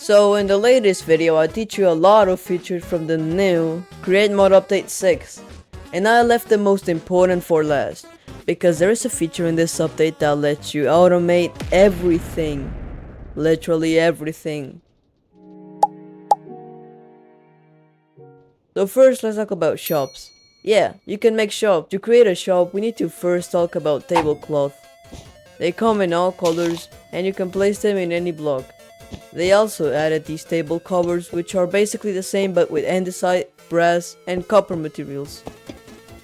So in the latest video I teach you a lot of features from the new Create Mode Update 6, and I left the most important for last, because there is a feature in this update that lets you automate everything, literally everything. So first let's talk about shops. Yeah, you can make shops. To create a shop we need to first talk about tablecloth. They come in all colors and you can place them in any block. They also added these table covers, which are basically the same but with andesite, brass, and copper materials.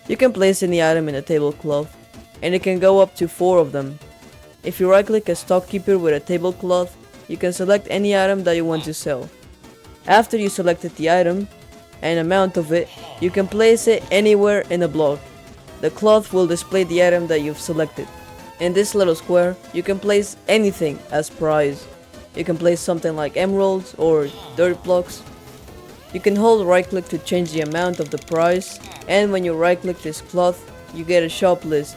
You can place any item in a tablecloth, and it can go up to 4 of them. If you right click a stock keeper with a tablecloth, you can select any item that you want to sell. After you selected the item, and amount of it, you can place it anywhere in a block. The cloth will display the item that you've selected. In this little square, you can place anything as prize. You can place something like emeralds or dirt blocks. You can hold right click to change the amount of the price, and when you right click this cloth, you get a shop list.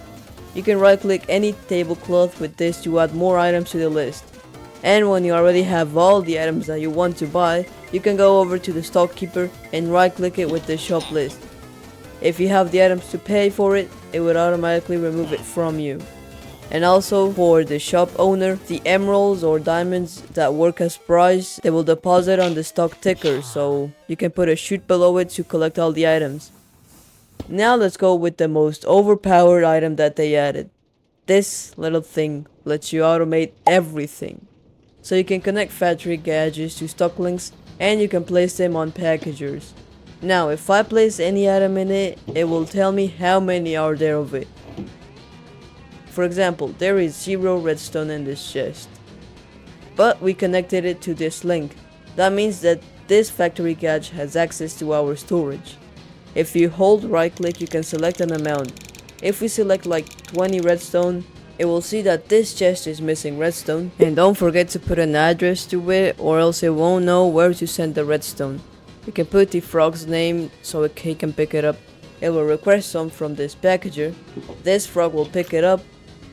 You can right click any tablecloth with this to add more items to the list. And when you already have all the items that you want to buy, you can go over to the stock keeper and right click it with the shop list. If you have the items to pay for it, it would automatically remove it from you. And also for the shop owner, the emeralds or diamonds that work as prize, they will deposit on the stock ticker, so you can put a chute below it to collect all the items. Now let's go with the most overpowered item that they added. This little thing lets you automate everything. So you can connect factory gadgets to stock links and you can place them on packagers. Now if I place any item in it, it will tell me how many are there of it. For example, there is 0 redstone in this chest. But we connected it to this link. That means that this factory gadget has access to our storage. If you hold right click, you can select an amount. If we select like 20 redstone, it will see that this chest is missing redstone. And don't forget to put an address to it, or else it won't know where to send the redstone. You can put the frog's name so he can pick it up. It will request some from this packager. This frog will pick it up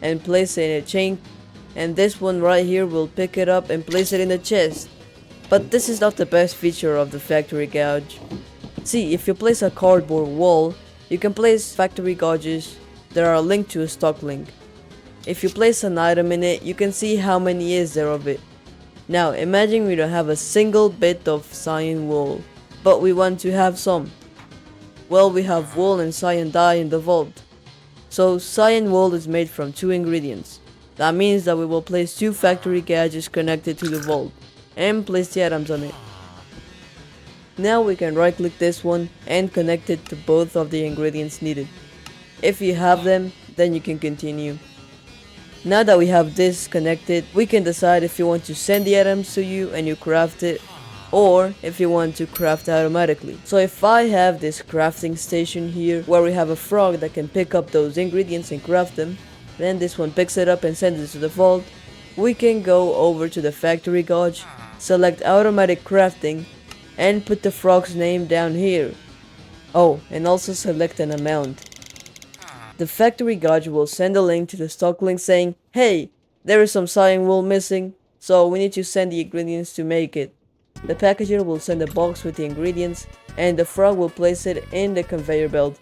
and place it in a chain, and this one right here will pick it up and place it in the chest. But this is not the best feature of the factory gauge. See, if you place a cardboard wall, you can place factory gauges that are linked to a stock link. If you place an item in it, you can see how many is there of it. Now imagine we don't have a single bit of cyan wool, but we want to have some. Well, we have wool and cyan dye in the vault. So cyan wool is made from 2 ingredients. That means that we will place 2 factory gadgets connected to the vault and place the items on it. Now we can right click this one and connect it to both of the ingredients needed. If you have them, then you can continue. Now that we have this connected, we can decide if you want to send the items to you and you craft it, or if you want to craft automatically. So if I have this crafting station here where we have a frog that can pick up those ingredients and craft them, then this one picks it up and sends it to the vault, we can go over to the factory gauge, select automatic crafting, and put the frog's name down here. Oh, and also select an amount. The factory gauge will send a link to the stock link saying, hey, there is some cyan wool missing, so we need to send the ingredients to make it. The packager will send a box with the ingredients, and the frog will place it in the conveyor belt.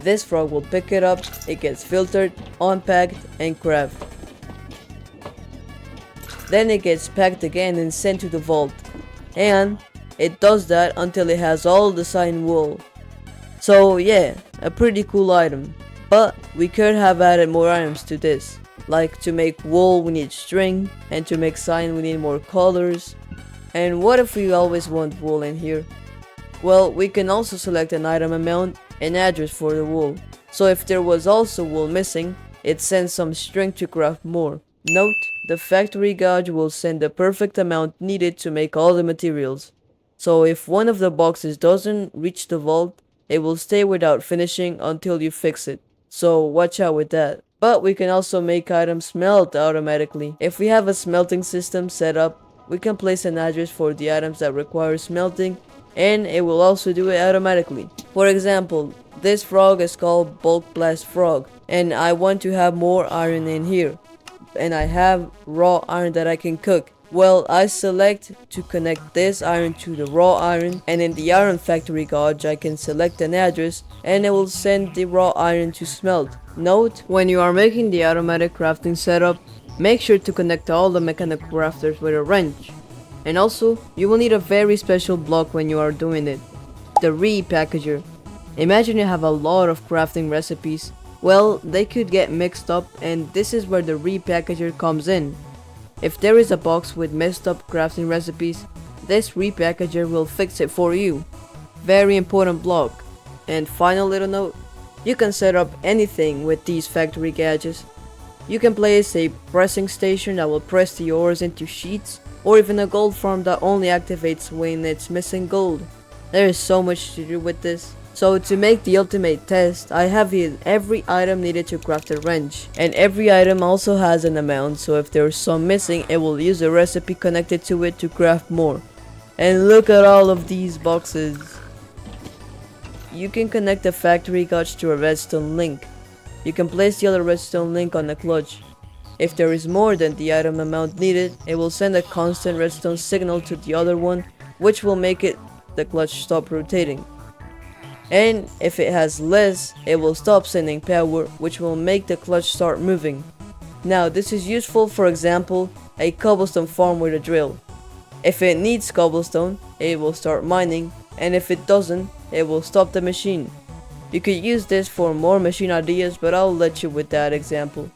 This frog will pick it up, it gets filtered, unpacked, and crafted. Then it gets packed again and sent to the vault. And it does that until it has all the cyan wool. So yeah, a pretty cool item. But we could have added more items to this. Like to make wool we need string, and to make cyan we need more colors. And what if we always want wool in here? Well, we can also select an item amount and address for the wool. So if there was also wool missing, it sends some string to craft more. Note, the factory gauge will send the perfect amount needed to make all the materials. So if one of the boxes doesn't reach the vault, it will stay without finishing until you fix it. So watch out with that. But we can also make items smelt automatically. If we have a smelting system set up, we can place an address for the items that require smelting, and it will also do it automatically. For example, this frog is called Bulk Blast Frog, and I want to have more iron in here. And I have raw iron that I can cook. Well, I select to connect this iron to the raw iron, and in the iron factory gauge I can select an address and it will send the raw iron to smelt. Note, when you are making the automatic crafting setup, make sure to connect all the mechanical crafters with a wrench. And also, you will need a very special block when you are doing it, the repackager. Imagine you have a lot of crafting recipes. Well, they could get mixed up, and this is where the repackager comes in. If there is a box with messed up crafting recipes, this repackager will fix it for you. Very important block. And final little note, you can set up anything with these factory gadgets. You can place a pressing station that will press the ores into sheets, or even a gold farm that only activates when it's missing gold. There is so much to do with this. So to make the ultimate test, I have here every item needed to craft a wrench. And every item also has an amount, so if there is some missing, it will use a recipe connected to it to craft more. And look at all of these boxes. You can connect the factory gauge to a redstone link. You can place the other redstone link on the clutch. If there is more than the item amount needed, it will send a constant redstone signal to the other one, which will make the clutch stop rotating. And if it has less, it will stop sending power, which will make the clutch start moving. Now this is useful, for example, a cobblestone farm with a drill. If it needs cobblestone, it will start mining, and if it doesn't, it will stop the machine. You could use this for more machine ideas, but I'll let you with that example.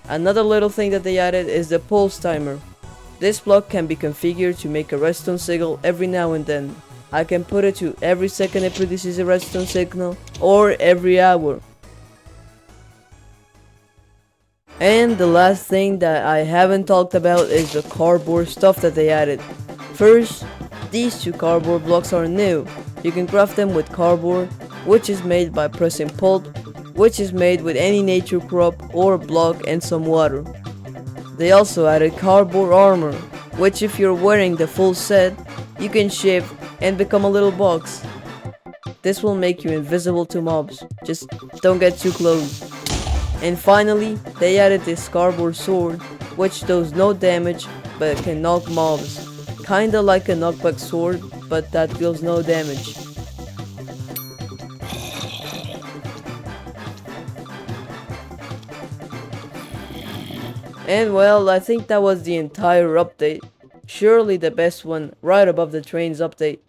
Another little thing that they added is the pulse timer. This block can be configured to make a redstone signal every now and then. I can put it to every second it produces a redstone signal, or every hour. And the last thing that I haven't talked about is the cardboard stuff that they added. First, these two cardboard blocks are new. You can craft them with cardboard, which is made by pressing pulp, which is made with any nature crop or block and some water. They also added cardboard armor, which if you're wearing the full set, you can shift and become a little box. This will make you invisible to mobs, just don't get too close. And finally, they added this cardboard sword, which does no damage but can knock mobs. Kinda like a knockback sword, but that deals no damage. And well, I think that was the entire update. Surely the best one, right above the trains update.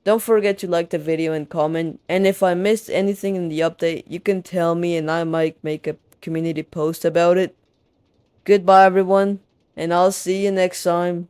Don't forget to like the video and comment, and if I missed anything in the update, you can tell me and I might make a community post about it. Goodbye everyone, and I'll see you next time.